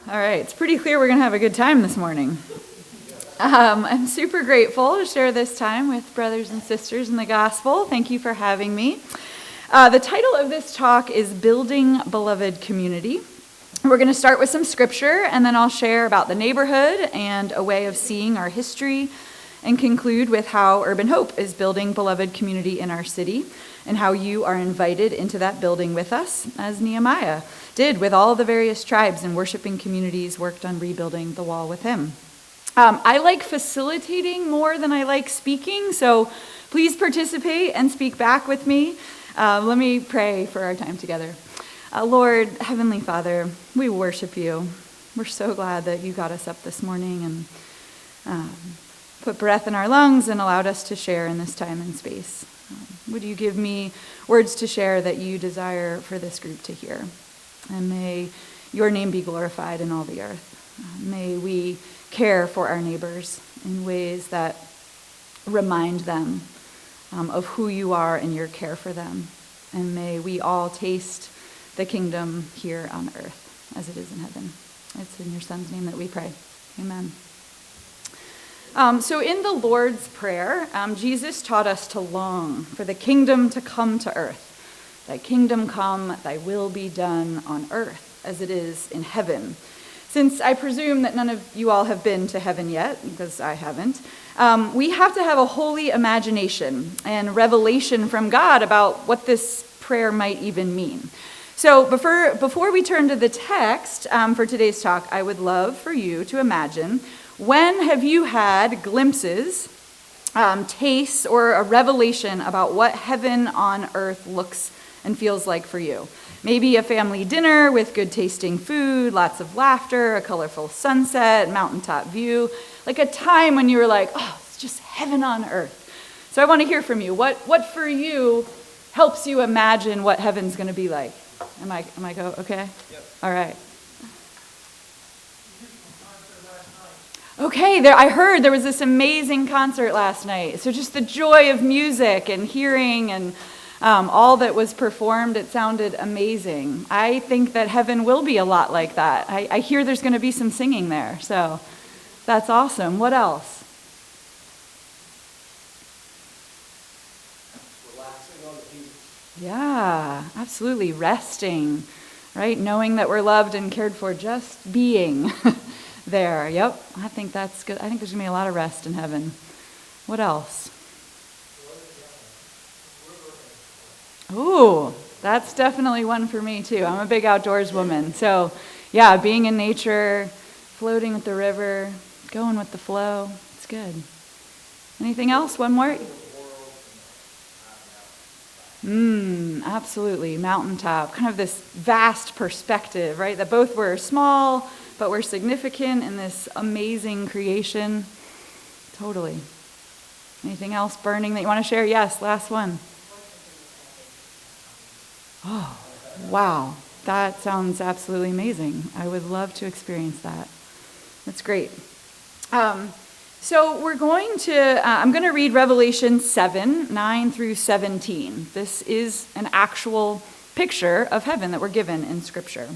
All right, it's pretty clear we're going to have a good time this morning. I'm super grateful to share this time with brothers and sisters in the gospel. Thank you for having me. The title of this talk is Building Beloved Community. We're going to start with some scripture, and then I'll share about the neighborhood and a way of seeing our history, and conclude with how Urban Hope is building beloved community in our city, and how you are invited into that building with us, as Nehemiah did with all the various tribes and worshiping communities worked on rebuilding the wall with him. I like facilitating more than I like speaking, so please participate and speak back with me. Let me pray for our time together. Lord, Heavenly Father, we worship you. We're so glad that you got us up this morning and put breath in our lungs and allowed us to share in this time and space. Would you give me words to share that you desire for this group to hear? And may your name be glorified in all the earth. May we care for our neighbors in ways that remind them of who you are and your care for them. And may we all taste the kingdom here on earth as it is in heaven. It's in your Son's name that we pray. Amen. So in the Lord's Prayer, Jesus taught us to long for the kingdom to come to earth. Thy kingdom come, thy will be done on earth as it is in heaven. Since I presume that none of you all have been to heaven yet, because I haven't, we have to have a holy imagination and revelation from God about what this prayer might even mean. So before we turn to the text for today's talk, I would love for you to imagine, when have you had glimpses, tastes, or a revelation about what heaven on earth looks and feels like for you? Maybe a family dinner with good tasting food, lots of laughter, a colorful sunset, mountaintop view, like a time when you were like, oh, it's just heaven on earth. So I want to hear from you. What for you helps you imagine what heaven's going to be like? Am I okay? Yep. All right. Okay, I heard there was this amazing concert last night. So just the joy of music and hearing and all that was performed, it sounded amazing. I think that heaven will be a lot like that. I hear there's going to be some singing there, so that's awesome. What else? Relaxing on the beach. Yeah, absolutely. Resting, right? Knowing that we're loved and cared for, just being there. Yep, I think that's good. I think there's going to be a lot of rest in heaven. What else? Ooh, that's definitely one for me too. I'm a big outdoors woman. So yeah, being in nature, floating with the river, going with the flow, it's good. Anything else? One more? Absolutely. Mountaintop, kind of this vast perspective, right? That both were small, but were significant in this amazing creation. Totally. Anything else burning that you want to share? Yes, last one. Oh, wow. That sounds absolutely amazing. I would love to experience that. That's great. So we're going to, I'm going to read Revelation 7, 9 through 17. This is an actual picture of heaven that we're given in Scripture.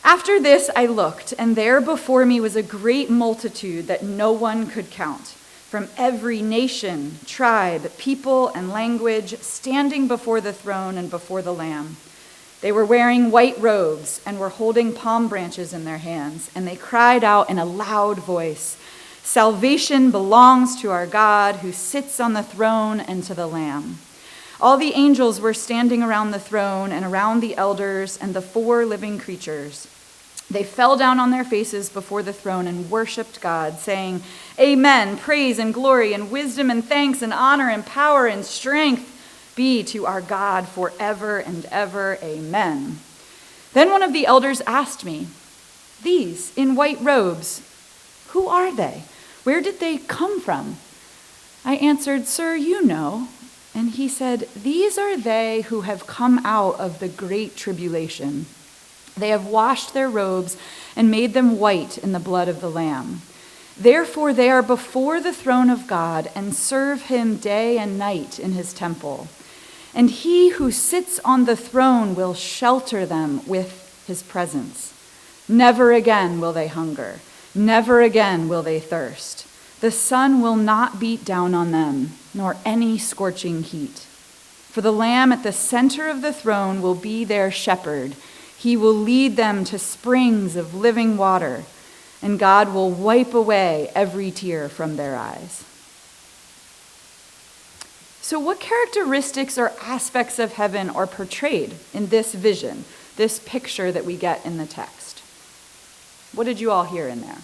After this I looked, and there before me was a great multitude that no one could count, from every nation, tribe, people, and language, standing before the throne and before the Lamb. They were wearing white robes and were holding palm branches in their hands, and they cried out in a loud voice, "Salvation belongs to our God who sits on the throne and to the Lamb." All the angels were standing around the throne and around the elders and the 4 living creatures. They fell down on their faces before the throne and worshiped God, saying, "Amen, praise and glory and wisdom and thanks and honor and power and strength be to our God forever and ever. Amen." Then one of the elders asked me, "These in white robes, who are they? Where did they come from?" I answered, "Sir, you know." And he said, "These are they who have come out of the great tribulation. They have washed their robes and made them white in the blood of the Lamb. Therefore they are before the throne of God and serve him day and night in his temple. And he who sits on the throne will shelter them with his presence. Never again will they hunger. Never again will they thirst. The sun will not beat down on them, nor any scorching heat. For the Lamb at the center of the throne will be their shepherd. He will lead them to springs of living water, and God will wipe away every tear from their eyes. So what characteristics or aspects of heaven are portrayed in this vision, this picture that we get in the text? What did you all hear in there?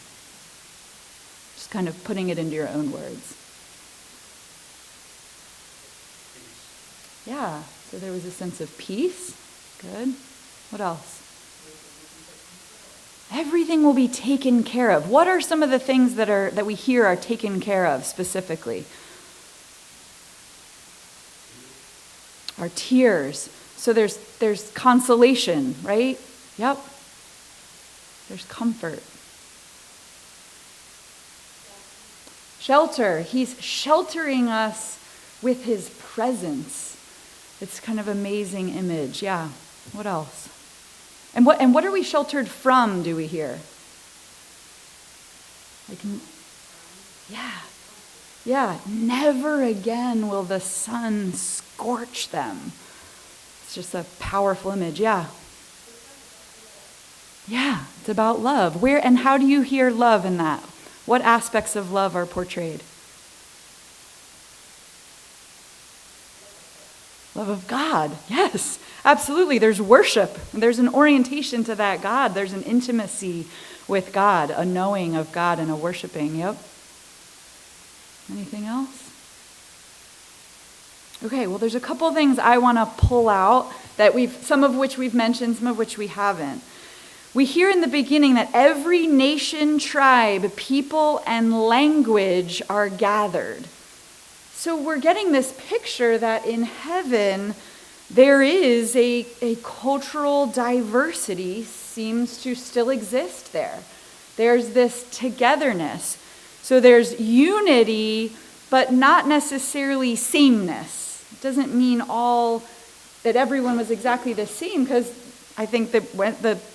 Just kind of putting it into your own words. Yeah, so there was a sense of peace. Good. What else? Everything will be taken care of. What are some of the things that we hear are taken care of specifically? Our tears. So there's consolation, right? Yep. There's comfort. Shelter. He's sheltering us with his presence. It's kind of amazing image. Yeah. What else? And what are we sheltered from, do we hear? Yeah. Never again will the sun scorch them. It's just a powerful image. Yeah. It's about love. Where and how do you hear love in that? What aspects of love are portrayed? Love of God. Yes, absolutely. There's worship. There's an orientation to that God. There's an intimacy with God, a knowing of God and a worshiping. Yep. Anything else? Okay, well, there's a couple things I want to pull out that some of which we've mentioned, some of which we haven't. We hear in the beginning that every nation, tribe, people, and language are gathered. So we're getting this picture that in heaven there is a cultural diversity seems to still exist there. There's this togetherness. So there's unity, but not necessarily sameness. It doesn't mean that everyone was exactly the same, because I think that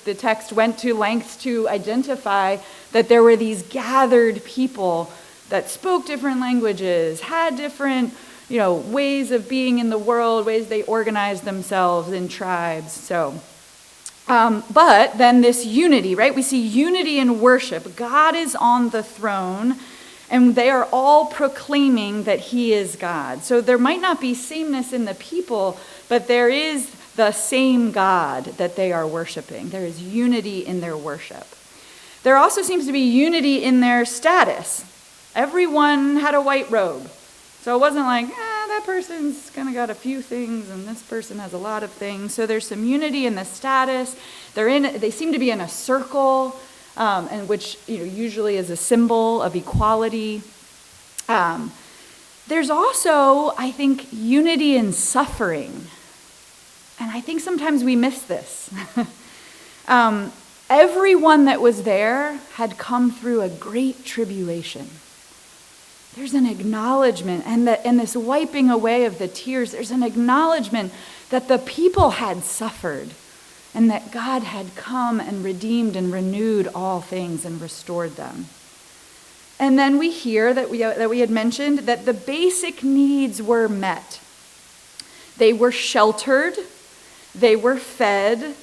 the text went to lengths to identify that there were these gathered people that spoke different languages, had different, ways of being in the world, ways they organized themselves in tribes. So, but then this unity, right? We see unity in worship. God is on the throne, and they are all proclaiming that he is God. So there might not be sameness in the people, but there is the same God that they are worshiping. There is unity in their worship. There also seems to be unity in their status. Everyone had a white robe. So it wasn't like, that person's kind of got a few things and this person has a lot of things. So there's some unity in the status. They seem to be in a circle, and which usually is a symbol of equality. There's also, I think, unity in suffering. And I think sometimes we miss this. Everyone that was there had come through a great tribulation. There's an acknowledgement, and this wiping away of the tears, there's an acknowledgement that the people had suffered and that God had come and redeemed and renewed all things and restored them. And then we hear that we had mentioned that the basic needs were met. They were sheltered, they were fed,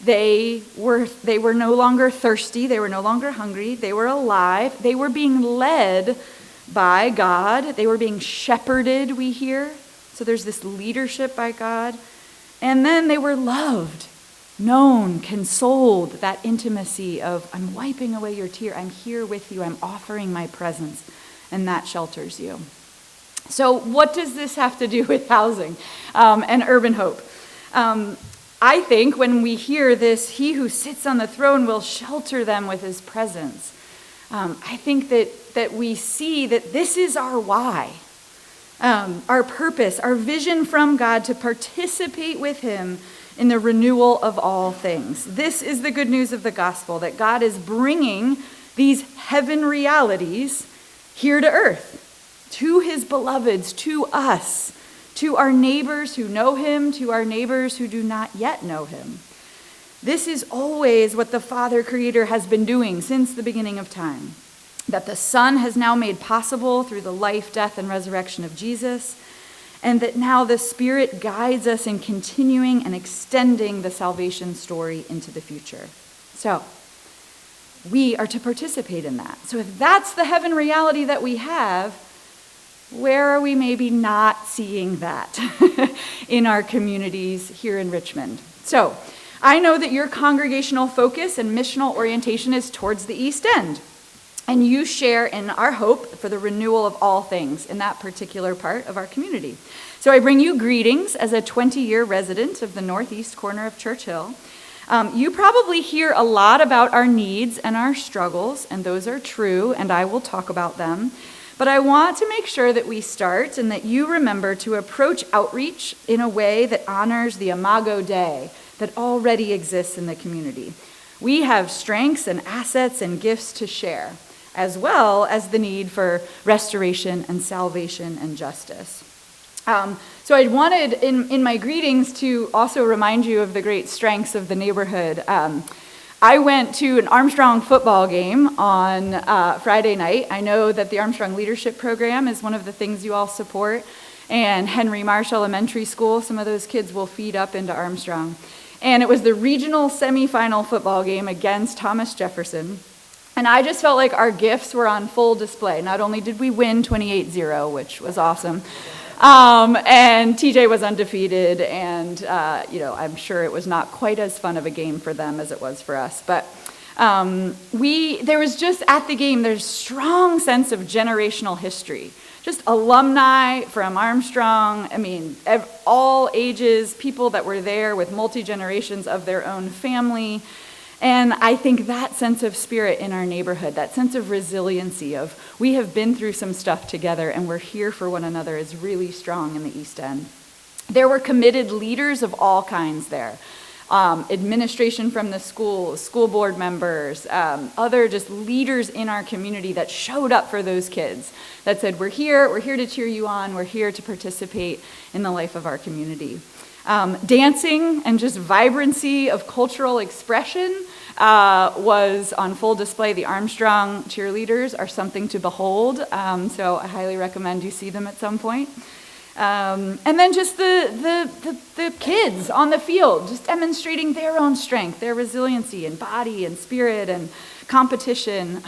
they were no longer thirsty, they were no longer hungry, they were alive, they were being led by God, they were being shepherded, we hear. So there's this leadership by God. And then they were loved, known, consoled, that intimacy of, I'm wiping away your tear, I'm here with you, I'm offering my presence, and that shelters you. So what does this have to do with housing and Urban Hope? I think when we hear this, he who sits on the throne will shelter them with his presence. I think that we see that this is our why, our purpose, our vision from God to participate with him in the renewal of all things. This is the good news of the gospel, that God is bringing these heaven realities here to earth, to his beloveds, to us, to our neighbors who know him, to our neighbors who do not yet know him. This is always what the Father Creator has been doing since the beginning of time, that the Son has now made possible through the life, death, and resurrection of Jesus, and that now the Spirit guides us in continuing and extending the salvation story into the future. So, we are to participate in that. So if that's the heaven reality that we have, where are we maybe not seeing that in our communities here in Richmond? So I know that your congregational focus and missional orientation is towards the East End, and you share in our hope for the renewal of all things in that particular part of our community. So I bring you greetings as a 20-year resident of the northeast corner of Churchill. You probably hear a lot about our needs and our struggles, and those are true, and I will talk about them. But I want to make sure that we start and that you remember to approach outreach in a way that honors the Imago Dei that already exists in the community. We have strengths and assets and gifts to share, as well as the need for restoration and salvation and justice. So I wanted in my greetings to also remind you of the great strengths of the neighborhood. I went to an Armstrong football game on Friday night. I know that the Armstrong Leadership Program is one of the things you all support, and Henry Marsh Elementary School, some of those kids will feed up into Armstrong. And it was the regional semifinal football game against Thomas Jefferson. And I just felt like our gifts were on full display. Not only did we win 28-0, which was awesome, and TJ was undefeated, and I'm sure it was not quite as fun of a game for them as it was for us. But there was just at the game, there's strong sense of generational history. Just alumni from Armstrong, all ages, people that were there with multi-generations of their own family. And I think that sense of spirit in our neighborhood, that sense of resiliency of we have been through some stuff together and we're here for one another is really strong in the East End. There were committed leaders of all kinds there. Administration from the school, school board members, other just leaders in our community that showed up for those kids, that said, we're here to cheer you on, we're here to participate in the life of our community. Dancing and just vibrancy of cultural expression was on full display. The Armstrong cheerleaders are something to behold, so I highly recommend you see them at some point. And then just the kids on the field, just demonstrating their own strength, their resiliency in body and spirit and competition.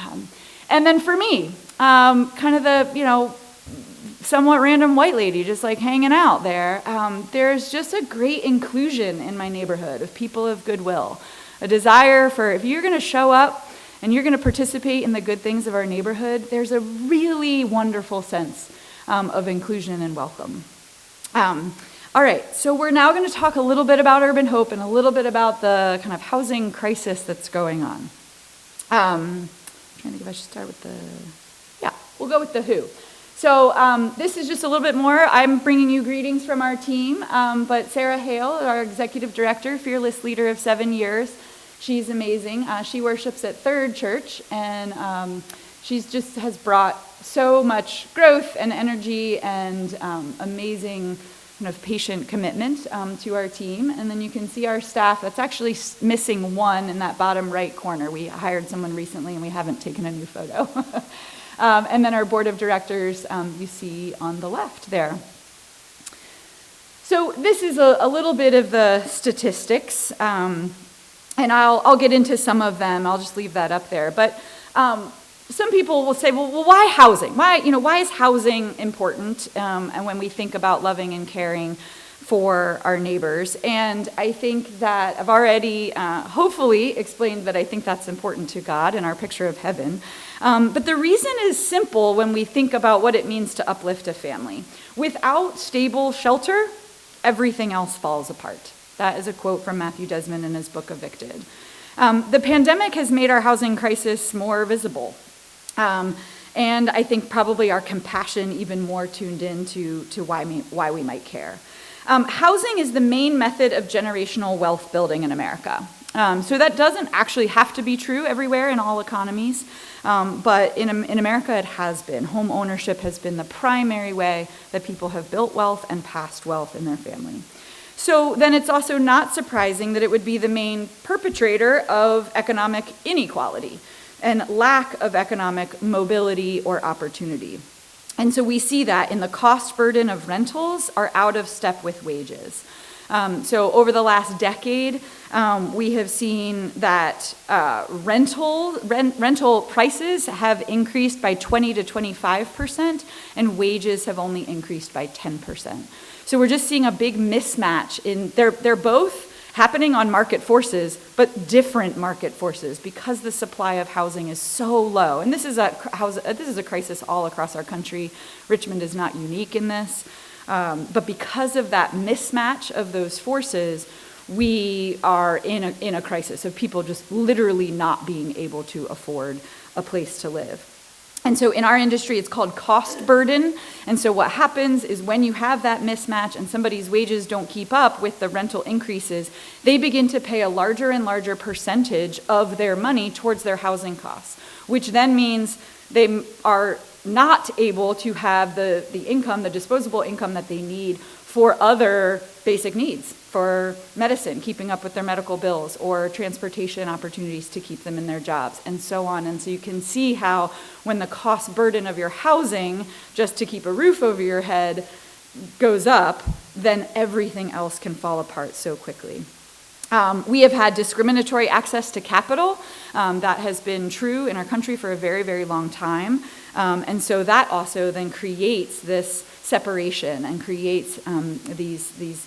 And then for me, kind of the, somewhat random white lady just like hanging out there. There's just a great inclusion in my neighborhood of people of goodwill, a desire for, if you're going to show up and you're going to participate in the good things of our neighborhood, there's a really wonderful sense of inclusion and welcome. All right, so we're now going to talk a little bit about Urban Hope and a little bit about the kind of housing crisis that's going on. I'm trying to think if I should start with we'll go with the who. So this is just a little bit more. I'm bringing you greetings from our team, but Sarah Hale, our executive director, fearless leader of 7 years, she's amazing. She worships at Third Church, and she's just has brought so much growth and energy and amazing kind of patient commitment to our team. And then you can see our staff. That's actually missing one in that bottom right corner. We hired someone recently, and we haven't taken a new photo. And then our board of directors you see on the left there. So this is a little bit of the statistics, and I'll get into some of them. I'll just leave that up there. But some people will say, well, why housing? Why is housing important? And when we think about loving and caring for our neighbors, and I think that I've already hopefully explained that I think that's important to God in our picture of heaven. But the reason is simple when we think about what it means to uplift a family. Without stable shelter, everything else falls apart. That is a quote from Matthew Desmond in his book Evicted. The pandemic has made our housing crisis more visible. And I think probably our compassion even more tuned in to why we might care. Housing is the main method of generational wealth building in America. So that doesn't actually have to be true everywhere in all economies, but in America it has been. Home ownership has been the primary way that people have built wealth and passed wealth in their family. So then it's also not surprising that it would be the main perpetrator of economic inequality and lack of economic mobility or opportunity. And so we see that in the cost burden of rentals are out of step with wages. So over the last decade, we have seen that rental prices have increased by 20 to 25%, and wages have only increased by 10%. So we're just seeing a big mismatch in, they're both happening on market forces, but different market forces because the supply of housing is so low. And this is a crisis all across our country. Richmond is not unique in this. But because of that mismatch of those forces, we are in a crisis of people just literally not being able to afford a place to live. And so in our industry, it's called cost burden. And so what happens is when you have that mismatch and somebody's wages don't keep up with the rental increases, they begin to pay a larger and larger percentage of their money towards their housing costs, which then means they are not able to have the income, the disposable income that they need for other basic needs, for medicine, keeping up with their medical bills, or transportation opportunities to keep them in their jobs, and so on. And so you can see how when the cost burden of your housing, just to keep a roof over your head, goes up, then everything else can fall apart so quickly. We have had discriminatory access to capital. That has been true in our country for a very, very long time. And so that also then creates this separation and creates these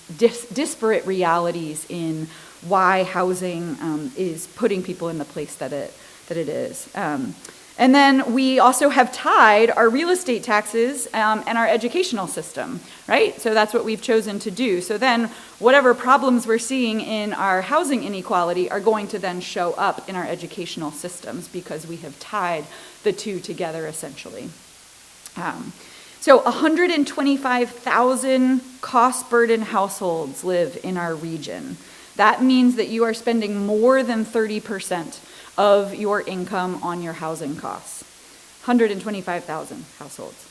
disparate realities in why housing is putting people in the place that it is. And then we also have tied our real estate taxes and our educational system, right? So that's what we've chosen to do. So then whatever problems we're seeing in our housing inequality are going to then show up in our educational systems because we have tied the two together essentially. So 125,000 cost burden households live in our region. That means that you are spending more than 30% of your income on your housing costs. 125,000 households.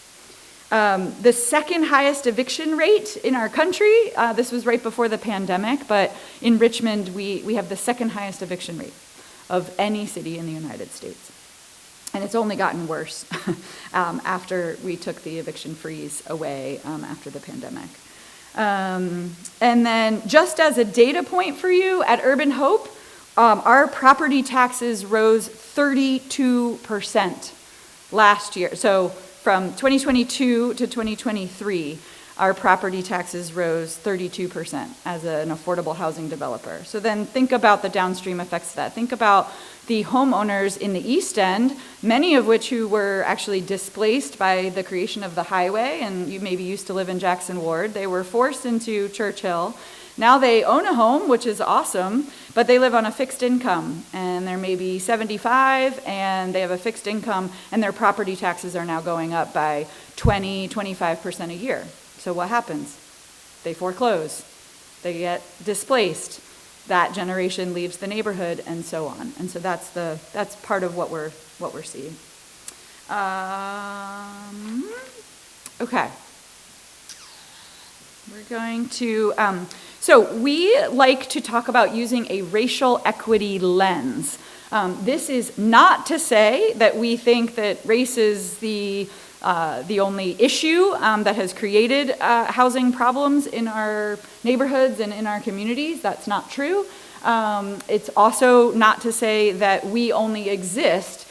The second highest eviction rate in our country, this was right before the pandemic, but in Richmond we have the second highest eviction rate of any city in the United States. And it's only gotten worse after we took the eviction freeze away after the pandemic. And then just as a data point for you, at Urban Hope, our property taxes rose 32% last year. So from 2022 to 2023, our property taxes rose 32% as an affordable housing developer. So then think about the downstream effects of that. Think about the homeowners in the East End, many of which who were actually displaced by the creation of the highway, and you maybe used to live in Jackson Ward. They were forced into Churchill. Now they own a home, which is awesome, but they live on a fixed income, and they're maybe 75, and they have a fixed income, and their property taxes are now going up by 25% a year. So what happens? They foreclose. They get displaced. That generation leaves the neighborhood, and so on. And so that's part of what we're seeing. Okay. We're going to. So we like to talk about using a racial equity lens. This is not to say that we think that race is the only issue that has created housing problems in our neighborhoods and in our communities. That's not true. It's also not to say that we only exist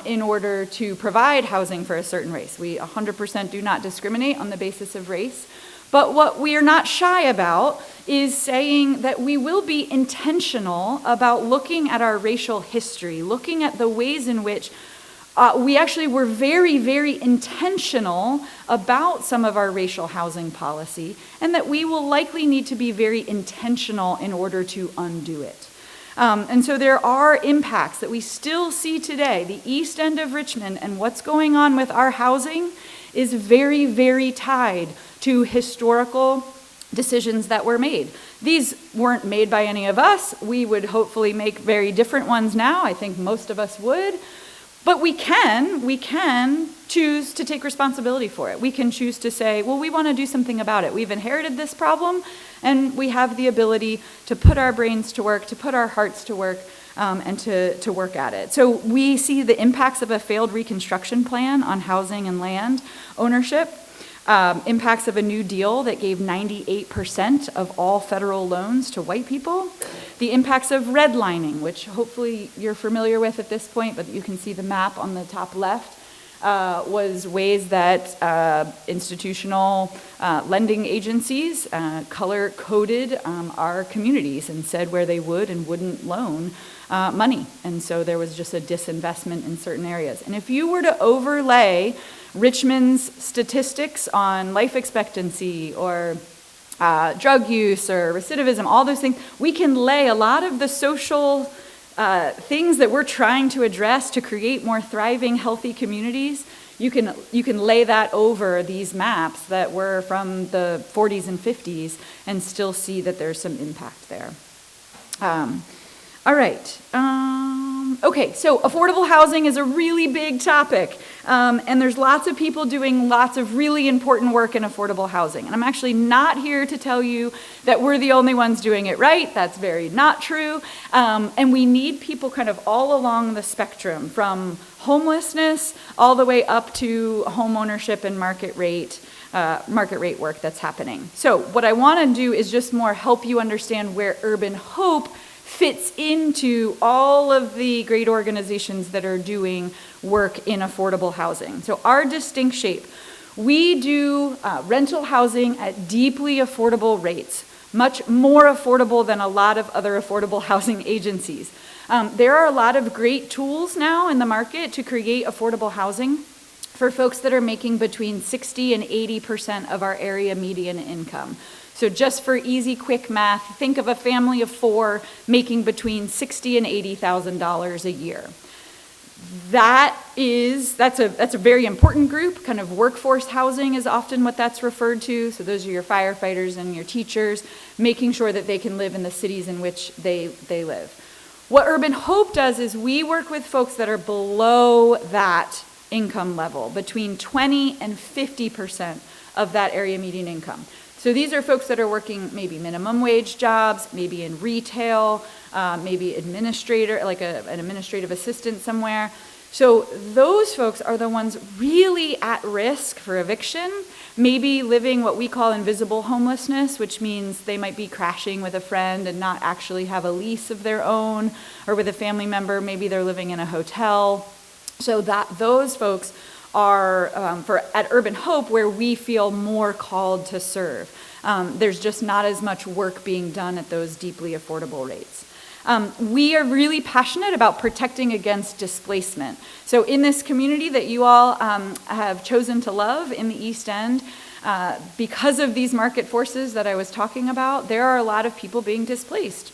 in order to provide housing for a certain race. We 100% do not discriminate on the basis of race. But what we are not shy about is saying that we will be intentional about looking at our racial history, looking at the ways in which we actually were very, very intentional about some of our racial housing policy, and that we will likely need to be very intentional in order to undo it. And so there are impacts that we still see today. The East End of Richmond and what's going on with our housing is very, very tied to historical decisions that were made. These weren't made by any of us. We would hopefully make very different ones now. I think most of us would. But we can choose to take responsibility for it. We can choose to say, well, we want to do something about it. We've inherited this problem. And we have the ability to put our brains to work, to put our hearts to work, and to work at it. So we see the impacts of a failed Reconstruction plan on housing and land ownership, impacts of a New Deal that gave 98% of all federal loans to white people, the impacts of redlining, which hopefully you're familiar with at this point, but you can see the map on the top left, was ways that institutional lending agencies color-coded our communities and said where they would and wouldn't loan money. And so there was just a disinvestment in certain areas. And if you were to overlay Richmond's statistics on life expectancy or drug use or recidivism, all those things, we can lay a lot of the social things that we're trying to address to create more thriving, healthy communities. You can lay that over these maps that were from the 40s and 50s and still see that there's some impact there. All right. Okay, so affordable housing is a really big topic, and there's lots of people doing lots of really important work in affordable housing. And I'm actually not here to tell you that we're the only ones doing it right. That's very not true. And we need people kind of all along the spectrum, from homelessness all the way up to home ownership and market rate work that's happening. So what I want to do is just more help you understand where Urban Hope fits into all of the great organizations that are doing work in affordable housing. So our distinct shape, we do rental housing at deeply affordable rates, much more affordable than a lot of other affordable housing agencies. There are a lot of great tools now in the market to create affordable housing for folks that are making between 60 and 80% of our area median income. So just for easy, quick math, think of a family of 4 making between $60,000 and $80,000 a year. That's a very important group. Kind of workforce housing is often what that's referred to. So those are your firefighters and your teachers, making sure that they can live in the cities in which they live. What Urban Hope does is we work with folks that are below that income level, between 20 and 50% of that area median income. So these are folks that are working maybe minimum wage jobs, maybe in retail, maybe administrator, like an administrative assistant somewhere. So those folks are the ones really at risk for eviction, maybe living what we call invisible homelessness, which means they might be crashing with a friend and not actually have a lease of their own, or with a family member, maybe they're living in a hotel. So that those folks are at Urban Hope where we feel more called to serve. There's just not as much work being done at those deeply affordable rates. We are really passionate about protecting against displacement. So in this community that you all have chosen to love in the East End, because of these market forces that I was talking about, there are a lot of people being displaced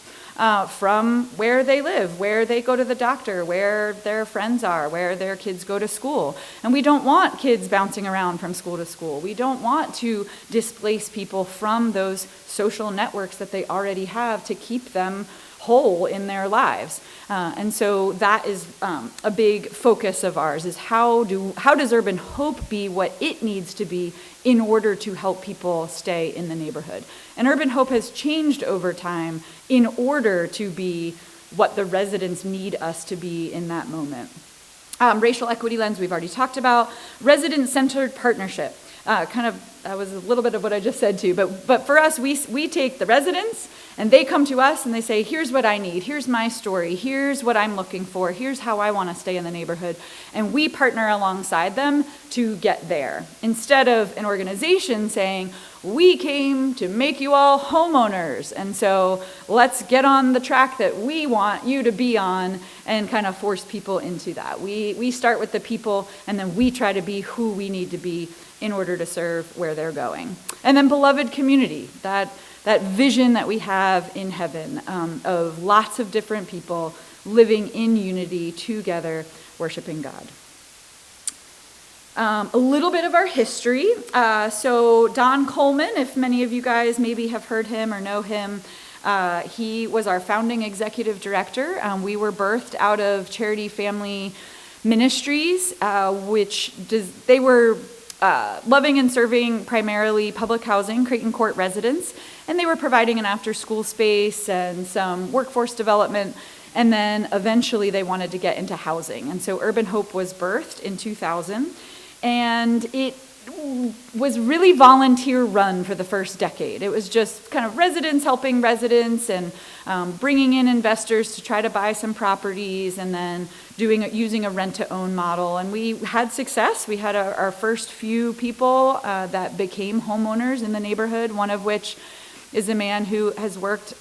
from where they live, where they go to the doctor, where their friends are, where their kids go to school. And we don't want kids bouncing around from school to school. We don't want to displace people from those social networks that they already have to keep them whole in their lives. And so that is a big focus of ours, is how does Urban Hope be what it needs to be in order to help people stay in the neighborhood. And Urban Hope has changed over time in order to be what the residents need us to be in that moment. Racial equity lens, we've already talked about. Resident-centered partnership. That was a little bit of what I just said too, but for us, we take the residents and they come to us and they say, here's what I need, here's my story, here's what I'm looking for, here's how I want to stay in the neighborhood. And we partner alongside them to get there. Instead of an organization saying, we came to make you all homeowners, and so let's get on the track that we want you to be on and kind of force people into that. We start with the people and then we try to be who we need to be in order to serve where they're going. And then beloved community, that vision that we have in heaven of lots of different people living in unity together, worshiping God. A little bit of our history. So Don Coleman, if many of you guys maybe have heard him or know him, he was our founding executive director. We were birthed out of Charity Family Ministries, they were loving and serving primarily public housing, Creighton Court residents. And they were providing an after-school space and some workforce development. And then eventually they wanted to get into housing. And so Urban Hope was birthed in 2000. And it was really volunteer run for the first decade. It was just kind of residents helping residents and bringing in investors to try to buy some properties and then using a rent-to-own model. And we had success. We had our first few people that became homeowners in the neighborhood, one of which is a man who has worked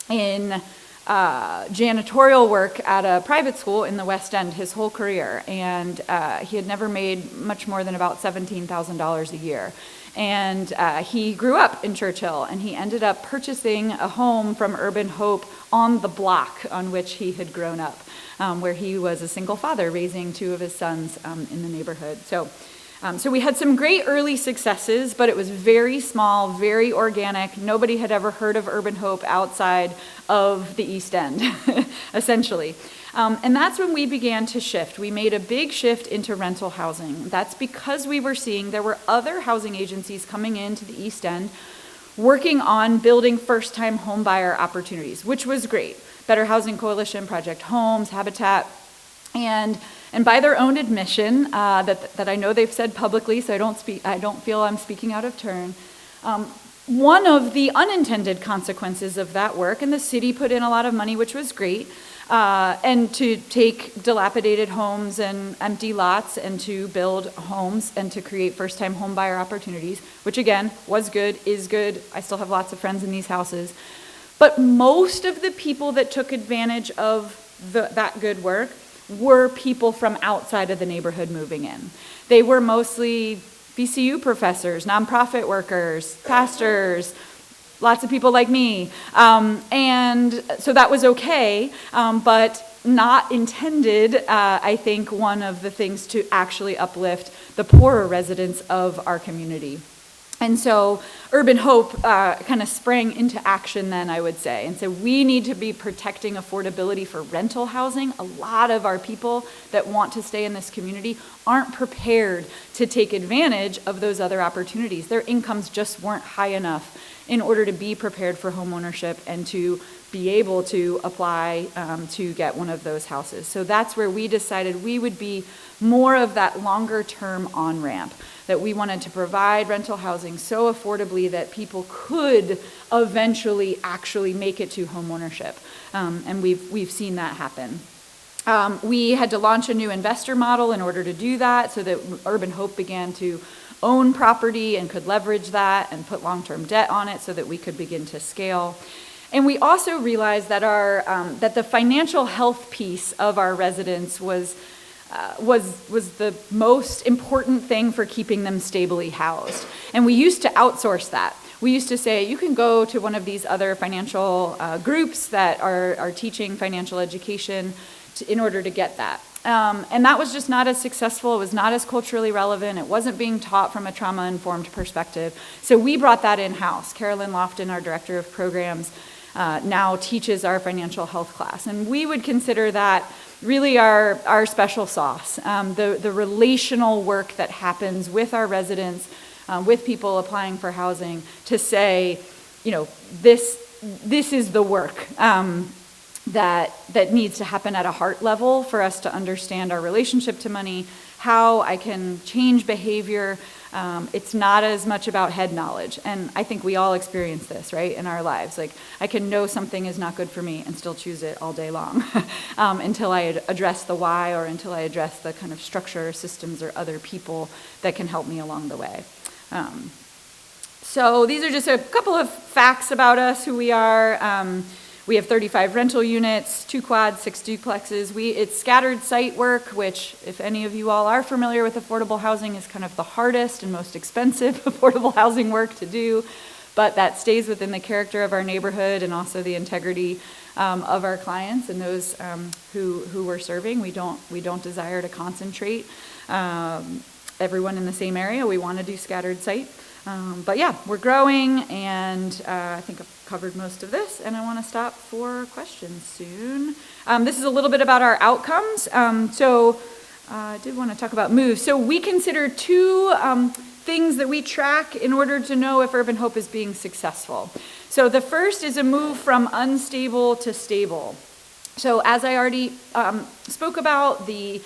in janitorial work at a private school in the West End his whole career, and he had never made much more than about $17,000 a year. And he grew up in Churchill, and he ended up purchasing a home from Urban Hope on the block on which he had grown up, where he was a single father raising two of his sons in the neighborhood. So we had some great early successes, but it was very small, very organic. Nobody had ever heard of Urban Hope outside of the East End, essentially. And that's when we began to shift. We made a big shift into rental housing. That's because we were seeing there were other housing agencies coming into the East End working on building first-time home buyer opportunities, which was great. Better Housing Coalition, Project Homes, Habitat, and by their own admission, that I know they've said publicly, so I don't feel I'm speaking out of turn. One of the unintended consequences of that work, and the city put in a lot of money, which was great, and to take dilapidated homes and empty lots and to build homes and to create first-time home buyer opportunities, which again was good, is good. I still have lots of friends in these houses. But most of the people that took advantage of that good work were people from outside of the neighborhood moving in. They were mostly VCU professors, nonprofit workers, pastors, lots of people like me. And so that was okay, but not intended, I think, one of the things to actually uplift the poorer residents of our community. And so Urban Hope kind of sprang into action then, I would say. And so we need to be protecting affordability for rental housing. A lot of our people that want to stay in this community aren't prepared to take advantage of those other opportunities. Their incomes just weren't high enough in order to be prepared for home ownership and to be able to apply to get one of those houses. So that's where we decided we would be more of that longer term on-ramp, that we wanted to provide rental housing so affordably that people could eventually actually make it to home ownership. And we've seen that happen. We had to launch a new investor model in order to do that, so that Urban Hope began to own property and could leverage that and put long-term debt on it so that we could begin to scale. And we also realized that that the financial health piece of our residents was the most important thing for keeping them stably housed. And we used to outsource that. We used to say, you can go to one of these other financial groups that are teaching financial education in order to get that. And that was just not as successful. It was not as culturally relevant. It wasn't being taught from a trauma-informed perspective. So we brought that in-house. Carolyn Lofton, our director of programs, now teaches our financial health class. And we would consider that really our special sauce, the relational work that happens with our residents, with people applying for housing, to say, this is the work that needs to happen at a heart level for us to understand our relationship to money, how I can change behavior. It's not as much about head knowledge. And I think we all experience this, right, in our lives. Like, I can know something is not good for me and still choose it all day long until I address the why, or until I address the kind of structure or systems or other people that can help me along the way. So these are just a couple of facts about us, who we are. We have 35 rental units, 2 quads, 6 duplexes. It's scattered site work, which, if any of you all are familiar with affordable housing, is kind of the hardest and most expensive affordable housing work to do. But that stays within the character of our neighborhood and also the integrity of our clients and those who we're serving. We don't desire to concentrate everyone in the same area. We want to do scattered site. But yeah, we're growing, and I think I've covered most of this, and I want to stop for questions soon. This is a little bit about our outcomes. I did want to talk about moves. So we consider 2 things that we track in order to know if Urban Hope is being successful. So the first is a move from unstable to stable. So as I already spoke about, the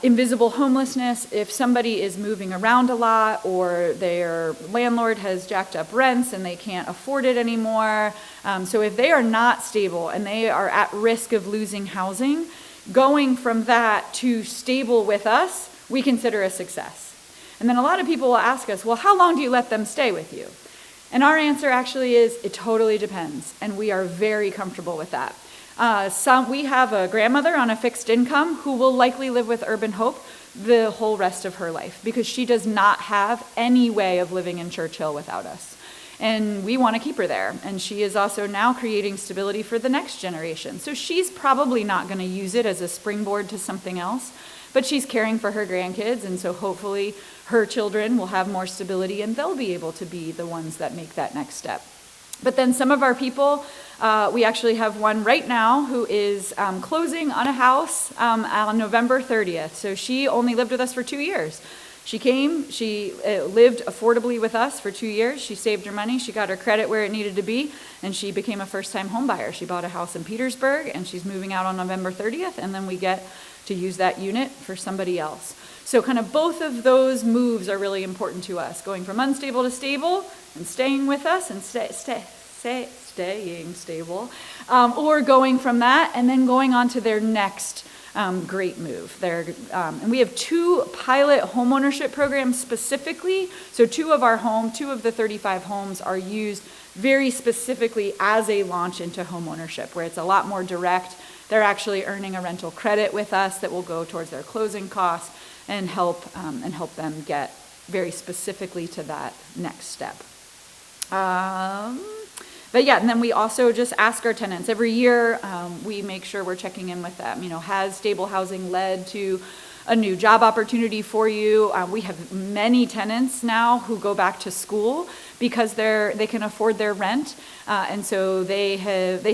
invisible homelessness, if somebody is moving around a lot or their landlord has jacked up rents and they can't afford it anymore. So if they are not stable and they are at risk of losing housing, going from that to stable with us, we consider a success. And then a lot of people will ask us, well, how long do you let them stay with you? And our answer actually is, it totally depends. And we are very comfortable with that. We have a grandmother on a fixed income who will likely live with Urban Hope the whole rest of her life because she does not have any way of living in Churchill without us. And we want to keep her there. And she is also now creating stability for the next generation. So she's probably not going to use it as a springboard to something else, but she's caring for her grandkids. And so hopefully her children will have more stability and they'll be able to be the ones that make that next step. But then some of our people, we actually have one right now who is closing on a house on November 30th. So she only lived with us for 2 years. She came, she lived affordably with us for 2 years. She saved her money, she got her credit where it needed to be, and she became a first-time home buyer. She bought a house in Petersburg, and she's moving out on November 30th, and then we get to use that unit for somebody else. So kind of both of those moves are really important to us, going from unstable to stable and staying with us and staying stable, or going from that and then going on to their next great move. And we have 2 pilot homeownership programs specifically. So 2 of the 35 homes are used very specifically as a launch into homeownership, where it's a lot more direct. They're actually earning a rental credit with us that will go towards their closing costs and help them get very specifically to that next step. But yeah, and then we also just ask our tenants every year, we make sure we're checking in with them. Has stable housing led to a new job opportunity for you? We have many tenants now who go back to school because they can afford their rent. And so they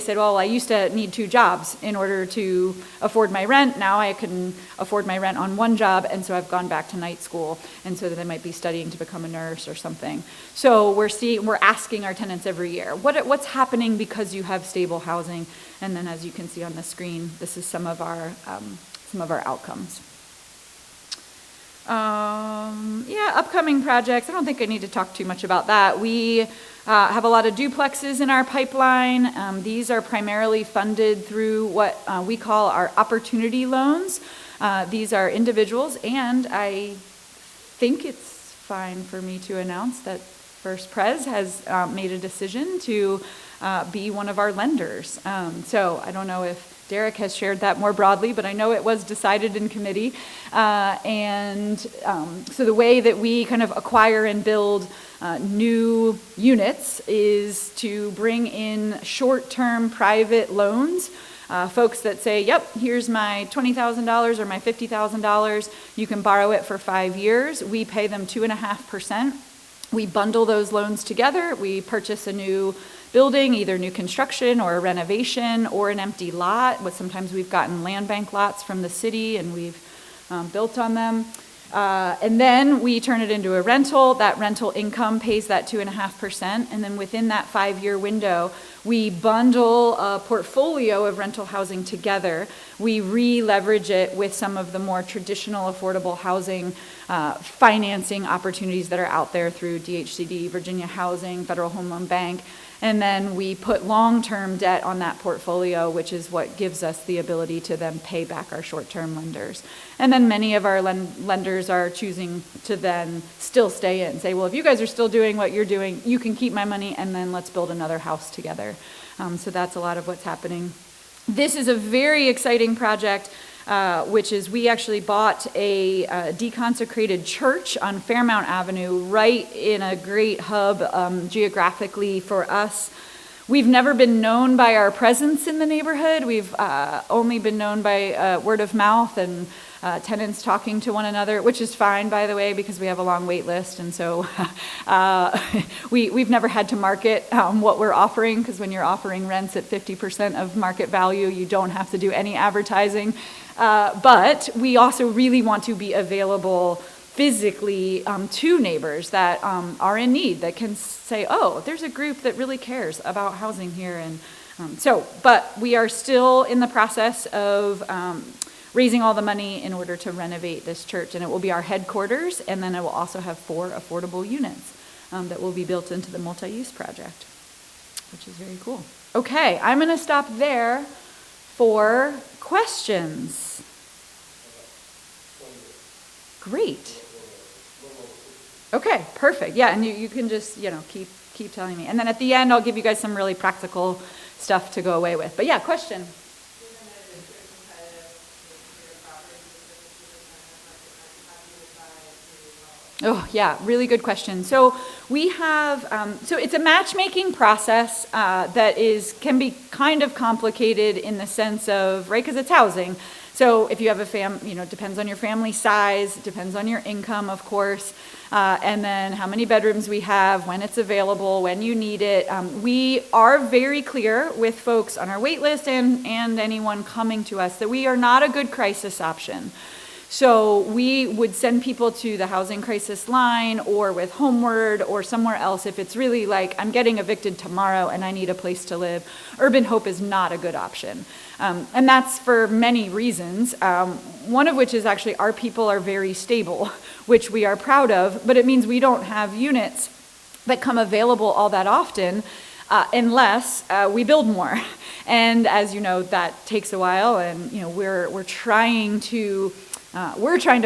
said, well, I used to need 2 jobs in order to afford my rent. Now I can afford my rent on 1 job. And so I've gone back to night school. And so they might be studying to become a nurse or something. So we're asking our tenants every year, what's happening because you have stable housing? And then as you can see on the screen, this is some of our outcomes. Upcoming projects. I don't think I need to talk too much about that. We have a lot of duplexes in our pipeline. These are primarily funded through what we call our opportunity loans. These are individuals, and I think it's fine for me to announce that First Pres has made a decision to be one of our lenders. So I don't know if Derek has shared that more broadly, but I know it was decided in committee. So the way that we kind of acquire and build new units is to bring in short-term private loans. Folks that say, yep, here's my $20,000 or my $50,000. You can borrow it for 5 years. We pay them 2.5%. We bundle those loans together. We purchase a new building, either new construction or a renovation or an empty lot. But sometimes we've gotten land bank lots from the city and we've built on them. And then we turn it into a rental. That rental income pays that 2.5%. And then within that 5-year window, we bundle a portfolio of rental housing together. We re-leverage it with some of the more traditional affordable housing financing opportunities that are out there through DHCD, Virginia Housing, Federal Home Loan Bank. And then we put long-term debt on that portfolio, which is what gives us the ability to then pay back our short-term lenders. And then many of our lenders are choosing to then still stay in, say, well, if you guys are still doing what you're doing, you can keep my money and then let's build another house together. So that's a lot of what's happening. This is a very exciting project, which is we actually bought a deconsecrated church on Fairmount Avenue, right in a great hub geographically for us. We've never been known by our presence in the neighborhood. We've only been known by word of mouth and tenants talking to one another, which is fine, by the way, because we have a long wait list. And so we've never had to market what we're offering, because when you're offering rents at 50% of market value, you don't have to do any advertising. But we also really want to be available physically to neighbors that are in need, that can say, oh, there's a group that really cares about housing here. And but we are still in the process of raising all the money in order to renovate this church, and it will be our headquarters, and then it will also have 4 affordable units that will be built into the multi-use project, which is very cool. Okay, I'm going to stop there for questions. Great. Okay, perfect. Yeah, and you can just, keep telling me. And then at the end, I'll give you guys some really practical stuff to go away with. But yeah, question. Oh, yeah, really good question. So we have, so it's a matchmaking process that can be kind of complicated in the sense of, right, because it's housing. So if you have a depends on your family size, depends on your income, of course, and then how many bedrooms we have, when it's available, when you need it. We are very clear with folks on our wait list and anyone coming to us that we are not a good crisis option. So we would send people to the housing crisis line or with Homeward or somewhere else if it's really like, I'm getting evicted tomorrow and I need a place to live. Urban Hope is not a good option. And that's for many reasons, one of which is actually our people are very stable, which we are proud of, but it means we don't have units that come available all that often unless we build more. And as you know, that takes a while, and we're trying to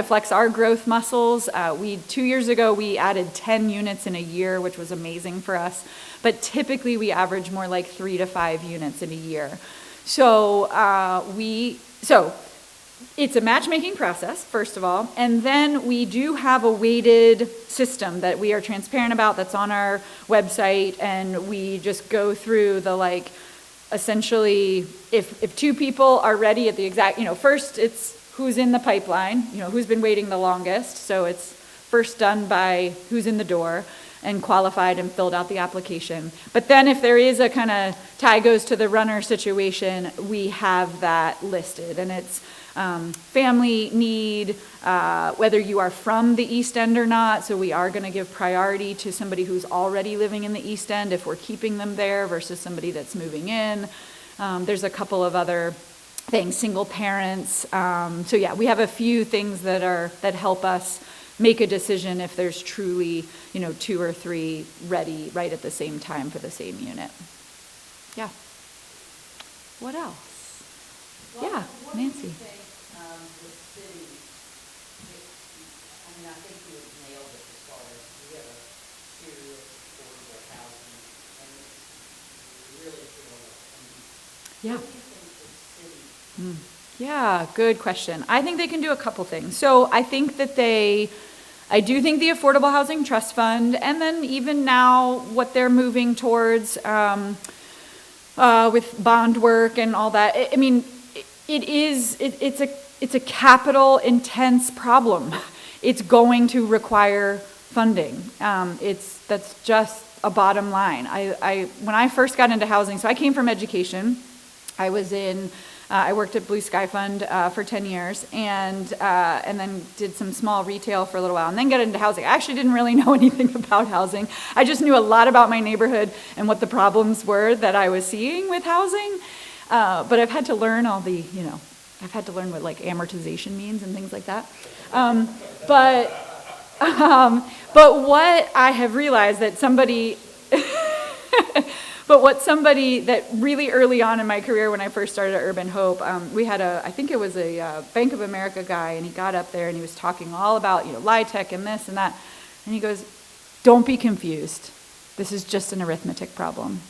flex our growth muscles. 2 years ago, we added 10 units in a year, which was amazing for us. But typically, we average more like 3 to 5 units in a year. So it's a matchmaking process, first of all. And then we do have a weighted system that we are transparent about that's on our website. And we just go through the essentially, if 2 people are ready at the exact, first it's who's in the pipeline, who's been waiting the longest. So it's first done by who's in the door and qualified and filled out the application. But then if there is a kind of tie goes to the runner situation, we have that listed. And it's family need, whether you are from the East End or not. So we are going to give priority to somebody who's already living in the East End if we're keeping them there versus somebody that's moving in. There's a couple of other things, single parents. So yeah, we have a few things that help us make a decision if there's truly, 2 or 3 ready right at the same time for the same unit. Yeah. What else? Yeah, Nancy. The city, I think you have nailed it as far as we have a serious affordable housing, and it's really feel it. Yeah. What do you think the city? Yeah, good question. I think they can do a couple things. So I think that I do think the Affordable Housing Trust Fund, and then even now what they're moving towards with bond work and all that. I mean, it's a capital intense problem. It's going to require funding. That's just a bottom line. When I first got into housing, so I came from education. I worked at Blue Sky Fund for 10 years and then did some small retail for a little while and then got into housing. I actually didn't really know anything about housing. I just knew a lot about my neighborhood and what the problems were that I was seeing with housing. But I've had to learn I've had to learn what like amortization means and things like that. But what I have realized that somebody that really early on in my career when I first started at Urban Hope, we had I think it was a Bank of America guy, and he got up there and he was talking all about, LIHTC and this and that. And he goes, don't be confused. This is just an arithmetic problem.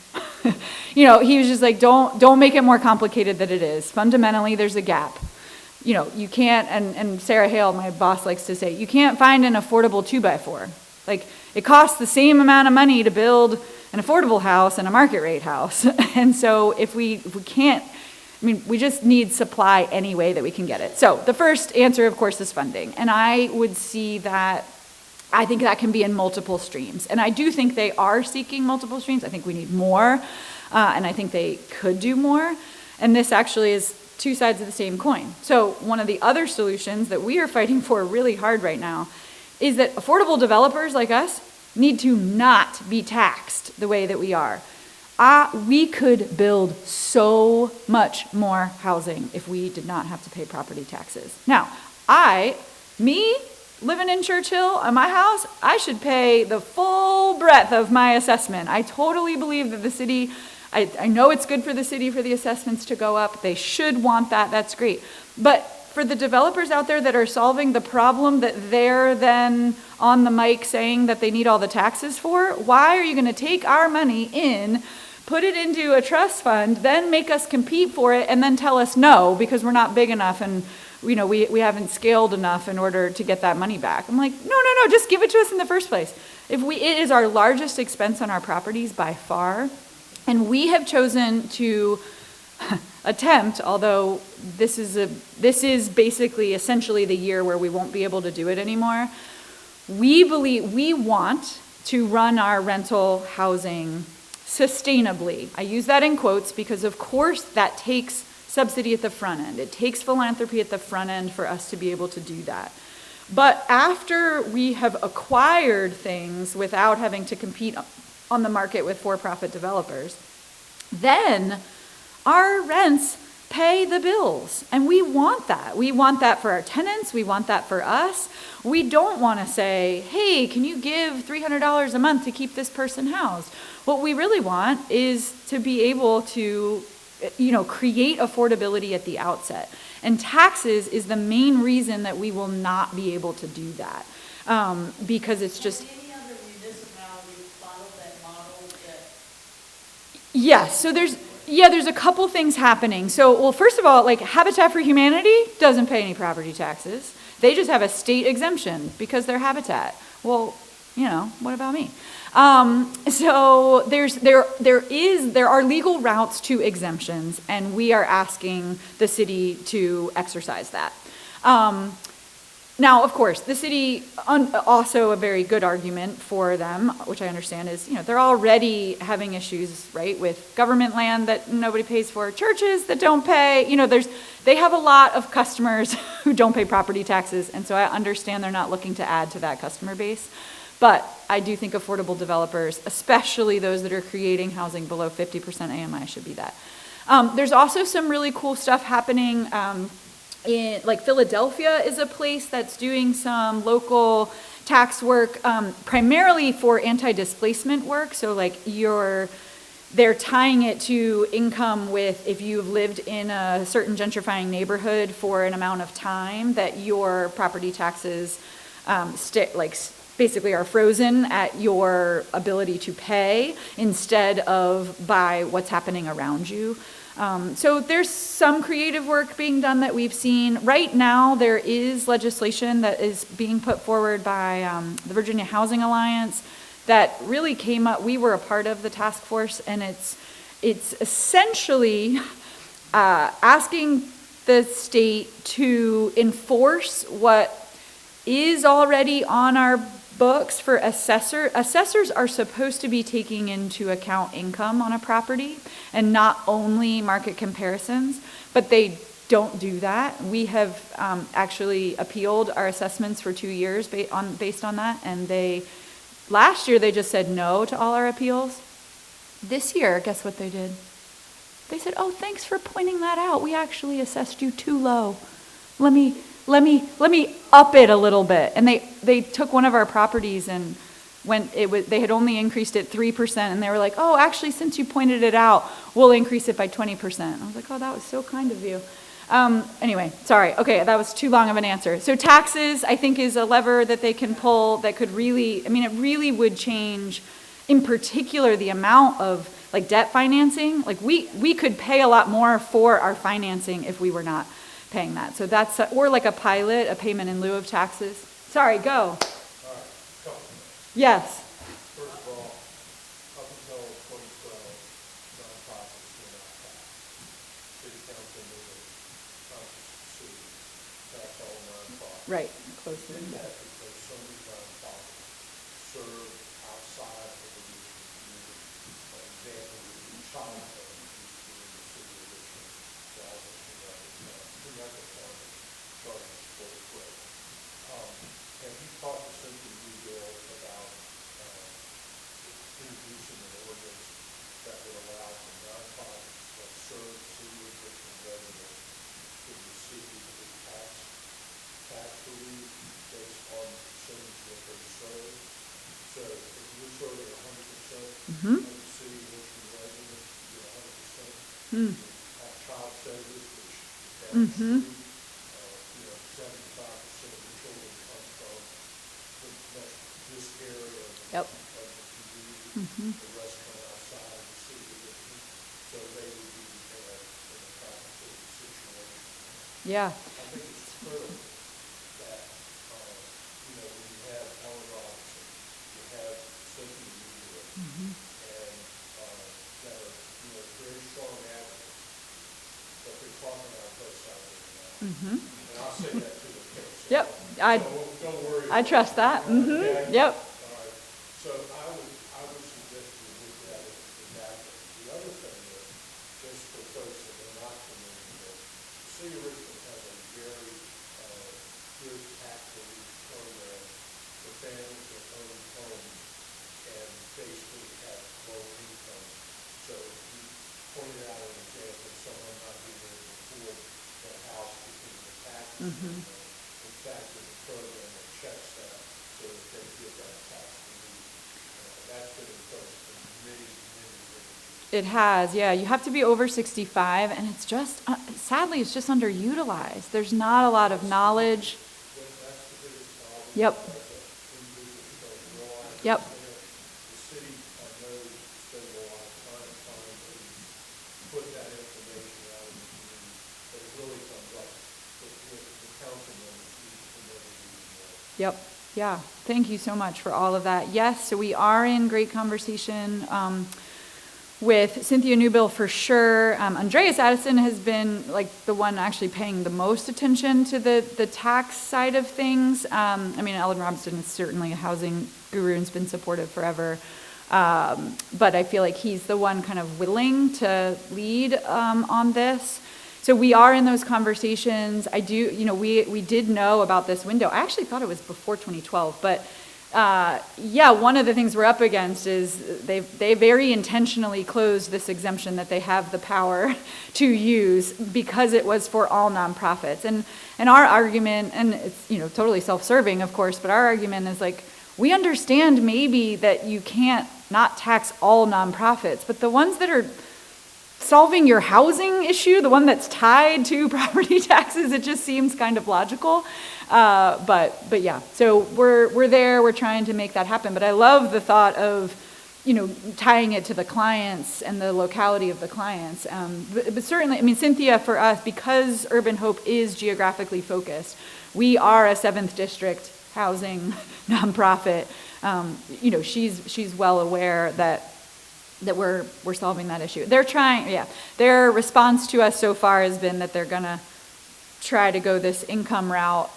He was just like, don't make it more complicated than it is. Fundamentally, there's a gap. You can't, and Sarah Hale, my boss, likes to say, you can't find an affordable 2x4. Like, it costs the same amount of money to build an affordable house and a market rate house. And so if we can't, we just need supply any way that we can get it. So the first answer, of course, is funding. And I would see that, I think that can be in multiple streams. And I do think they are seeking multiple streams. I think we need more, and I think they could do more. And this actually is 2 sides of the same coin. So one of the other solutions that we are fighting for really hard right now is that affordable developers like us need to not be taxed the way that we are. We could build so much more housing if we did not have to pay property taxes. Now, me living in Churchill, in my house, I should pay the full breadth of my assessment. I totally believe that the city, I know it's good for the city for the assessments to go up. They should want that. That's great. But for the developers out there that are solving the problem that they're then on the mic saying that they need all the taxes for, why are you going to take our money in, put it into a trust fund, then make us compete for it, and then tell us no because we're not big enough and we haven't scaled enough in order to get that money back? I'm like, no, just give it to us in the first place. It is our largest expense on our properties by far, and we have chosen to attempt, although this is basically essentially the year where we won't be able to do it anymore. We want to run our rental housing sustainably. I use that in quotes because of course that takes subsidy at the front end. It takes philanthropy at the front end for us to be able to do that. But after we have acquired things without having to compete on the market with for-profit developers, then our rents pay the bills. And we want that. We want that for our tenants. We want that for us. We don't want to say, hey, can you give $300 a month to keep this person housed? What we really want is to be able to, create affordability at the outset. And taxes is the main reason that we will not be able to do that. Because it's just... Any other municipality follow that model that... Yes, so there's a couple things happening. So, well, first of all, like Habitat for Humanity doesn't pay any property taxes. They just have a state exemption because they're Habitat. Well, what about me? So there are legal routes to exemptions, and we are asking the city to exercise that. Now, of course, the city, also a very good argument for them, which I understand is, they're already having issues, right, with government land that nobody pays for, churches that don't pay, they have a lot of customers who don't pay property taxes, and so I understand they're not looking to add to that customer base. But I do think affordable developers, especially those that are creating housing below 50% AMI, should be that. There's also some really cool stuff happening. Like Philadelphia is a place that's doing some local tax work, primarily for anti-displacement work. So like they're tying it to income with if you've lived in a certain gentrifying neighborhood for an amount of time that your property taxes basically are frozen at your ability to pay instead of by what's happening around you. So there's some creative work being done that we've seen. Right now, there is legislation that is being put forward by the Virginia Housing Alliance that really came up. We were a part of the task force, and it's essentially asking the state to enforce what is already on our books for assessor. Assessors are supposed to be taking into account income on a property and not only market comparisons, but they don't do that. We have actually appealed our assessments for 2 years based on that, and last year they just said no to all our appeals. This year, guess what they did? They said, oh, thanks for pointing that out. We actually assessed you too low. Let me up it a little bit. And they took one of our properties and they had only increased it 3%, and they were like, oh, actually, since you pointed it out, we'll increase it by 20%. I was like, oh, that was so kind of you. Anyway, sorry. Okay, that was too long of an answer. So taxes, I think, is a lever that they can pull that could really, it really would change, in particular, the amount of like debt financing. Like we could pay a lot more for our financing if we were not paying that. So that's, or like a pilot, a payment in lieu of taxes. Sorry, go. All right, go. Yes. First of all, up until 2012, nonprofits were not taxed. City council made a conscious decision to tax all nonprofits. Right. Close to Did it. that because so many nonprofits serve outside of the region community. For example, the child care in the city of Richmond, Dallas, New York, starting for the grade. Have you talked to Cynthia believe, based on the percentage that they serve. So if you're serving 100% Mm-hmm. of the city of Richmond residents, you get 100%. Hmm. Have child services, which is down the Mm-hmm. street. 75% of the children come from this area of Yep. the community. Mm-hmm. The rest come outside of the city of Richmond. So they would be in a complicated situation. Yeah. I think it's critical that, when you have Ellen Robinson, you have Cynthia Newberg, Mm-hmm. and that are, very strong advocates, but they're talking out of both sides of their mouth. Mm-hmm. And I'll say that to their face. Yep. So don't worry. I trust that. Mm-hmm. Okay? Yep. All right. So I would suggest you look at it in that way. The other thing is, just for folks that are not familiar with, the city of Richmond has a very good tax relief program for families that own homes and basically have low income. So you pointed out an example of someone not being able to afford their house because of the taxes. Mm-hmm. In fact, there's a program that checks that so that they get that tax relief. That's been in place for many, many, many years. It has, yeah. You have to be over 65, and it's just, sadly, it's just underutilized. There's not a lot of knowledge. That's the biggest problem. Yep. That individuals don't realize. Yep. The city, I know, spends a lot of time trying to put that information out in the community, but it really comes up with the council members need to know more. Yep. Yeah. Thank you so much for all of that. Yes, so we are in great conversation with Cynthia Newbill for sure. Andreas Addison has been like the one actually paying the most attention to the tax side of things. Ellen Robinson is certainly a housing guru and has been supportive forever. But I feel like he's the one kind of willing to lead on this. So we are in those conversations. I do, we did know about this window. I actually thought it was before 2012, but one of the things we're up against is they very intentionally closed this exemption that they have the power to use because it was for all nonprofits. And our argument, and it's totally self-serving, of course, but our argument is like, we understand maybe that you can't not tax all nonprofits, but the ones that are solving your housing issue, the one that's tied to property taxes, it just seems kind of logical. But yeah, so we're there, we're trying to make that happen. But I love the thought of, tying it to the clients and the locality of the clients. But certainly, Cynthia, for us, because Urban Hope is geographically focused, we are a 7th district housing nonprofit. She's well aware that we're solving that issue. They're trying, their response to us so far has been that they're gonna try to go this income route.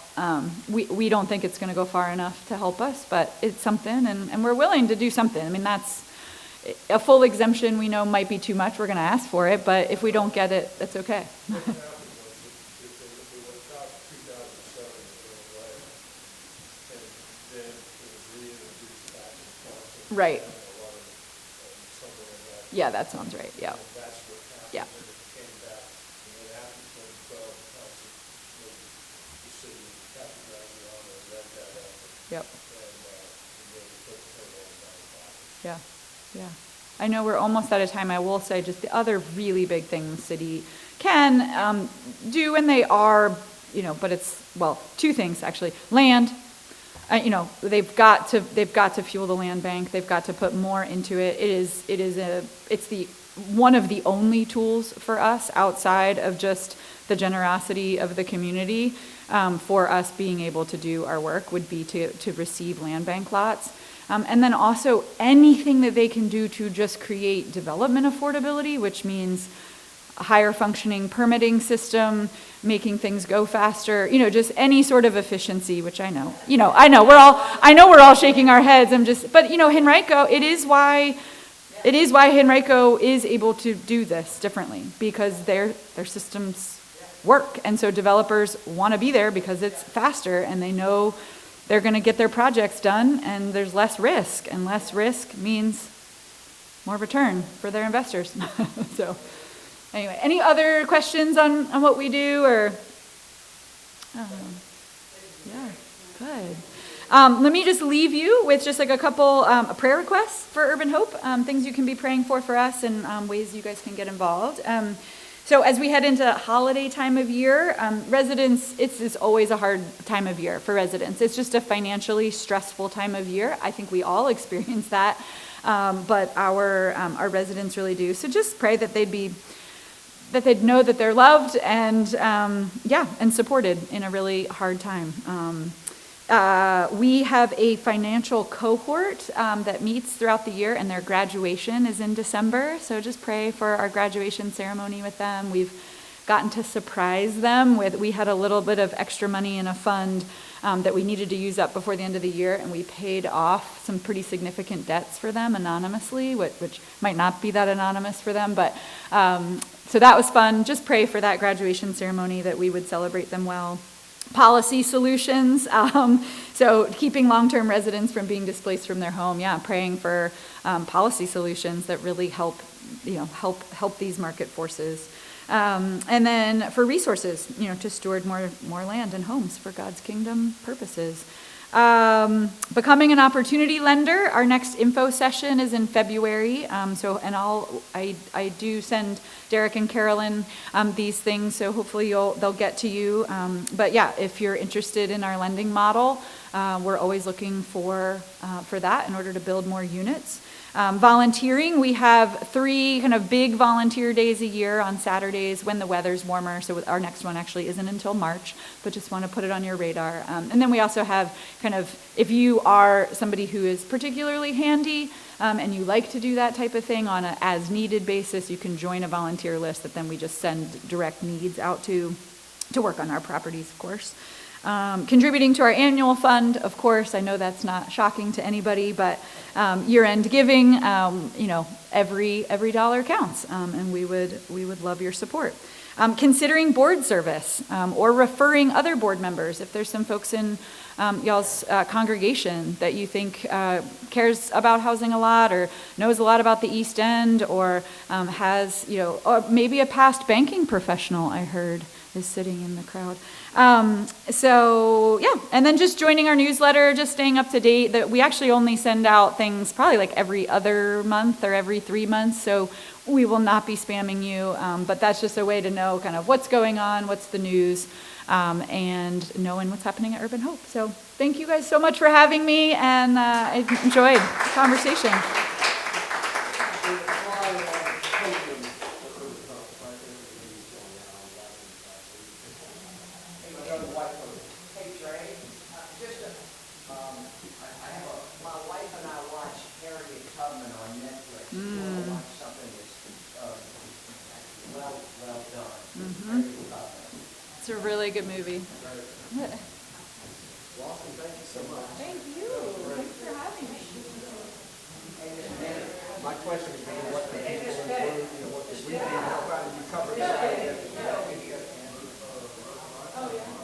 We don't think it's gonna go far enough to help us, but it's something, and we're willing to do something. That's a full exemption we know might be too much. We're gonna ask for it, but if we don't get it, that's okay. What happened was it was about 2007 and then it was reintroduced back in council. Right. Something like that. Yeah, that sounds right, yeah. And that's what happened. Yeah. And it came back. And then after 2012, council made the city Captain Graziano read that effort. Yep. And really put the payroll back. Yeah, yeah. I know we're almost out of time. I will say just the other really big thing the city can do, and they are, but it's, two things actually. Land, they've got to fuel the land bank. They've got to put more into it. It's one of the only tools for us outside of just the generosity of the community for us being able to do our work would be to receive land bank lots. And then also anything that they can do to just create development affordability, which means a higher functioning permitting system, making things go faster, just any sort of efficiency, which I know we're all shaking our heads. But Henrico, it is why Henrico is able to do this differently, because their systems work. And so developers want to be there because it's faster and they know they're going to get their projects done, and there's less risk, and less risk means more return for their investors. So anyway, any other questions on what we do, or? Yeah, good. Let me just leave you with just like a couple prayer requests for Urban Hope, things you can be praying for us, and ways you guys can get involved. So as we head into holiday time of year, residents, it's always a hard time of year for residents. It's just a financially stressful time of year. I think we all experience that, but our residents really do. So just pray that they'd know that they're loved and and supported in a really hard time. We have a financial cohort that meets throughout the year, and their graduation is in December. So just pray for our graduation ceremony with them. We've gotten to surprise them we had a little bit of extra money in a fund that we needed to use up before the end of the year, and we paid off some pretty significant debts for them anonymously, which might not be that anonymous for them, but so that was fun. Just pray for that graduation ceremony, that we would celebrate them well. Policy solutions, so keeping long-term residents from being displaced from their home. Praying for policy solutions that really help these market forces. And then for resources, to steward more land and homes for God's kingdom purposes. Becoming an opportunity lender. Our next info session is in February. I do send Derek and Carolyn these things, so hopefully they'll get to you. But if you're interested in our lending model, we're always looking for that in order to build more units. Volunteering, we have 3 kind of big volunteer days a year on Saturdays when the weather's warmer. So our next one actually isn't until March, but just want to put it on your radar. And then we also have kind of, if you are somebody who is particularly handy and you like to do that type of thing on an as-needed basis, you can join a volunteer list that then we just send direct needs out to work on our properties, of course. Contributing to our annual fund, of course. I know that's not shocking to anybody, but year-end giving, every dollar counts, and we would love your support. Considering board service or referring other board members. If there's some folks in y'all's congregation that you think cares about housing a lot, or knows a lot about the East End, or has, or maybe a past banking professional, I heard, is sitting in the crowd. And then just joining our newsletter, just staying up to date. That we actually only send out things probably like every other month or every 3 months, so we will not be spamming you, but that's just a way to know kind of what's going on, what's the news, and knowing what's happening at Urban Hope. So thank you guys so much for having me, and I enjoyed the conversation. It's a really good movie. Lawson, thank you so much. Thank you. Thanks for having me. My question is what the people include, what the reading, how you cover that. Oh, yeah.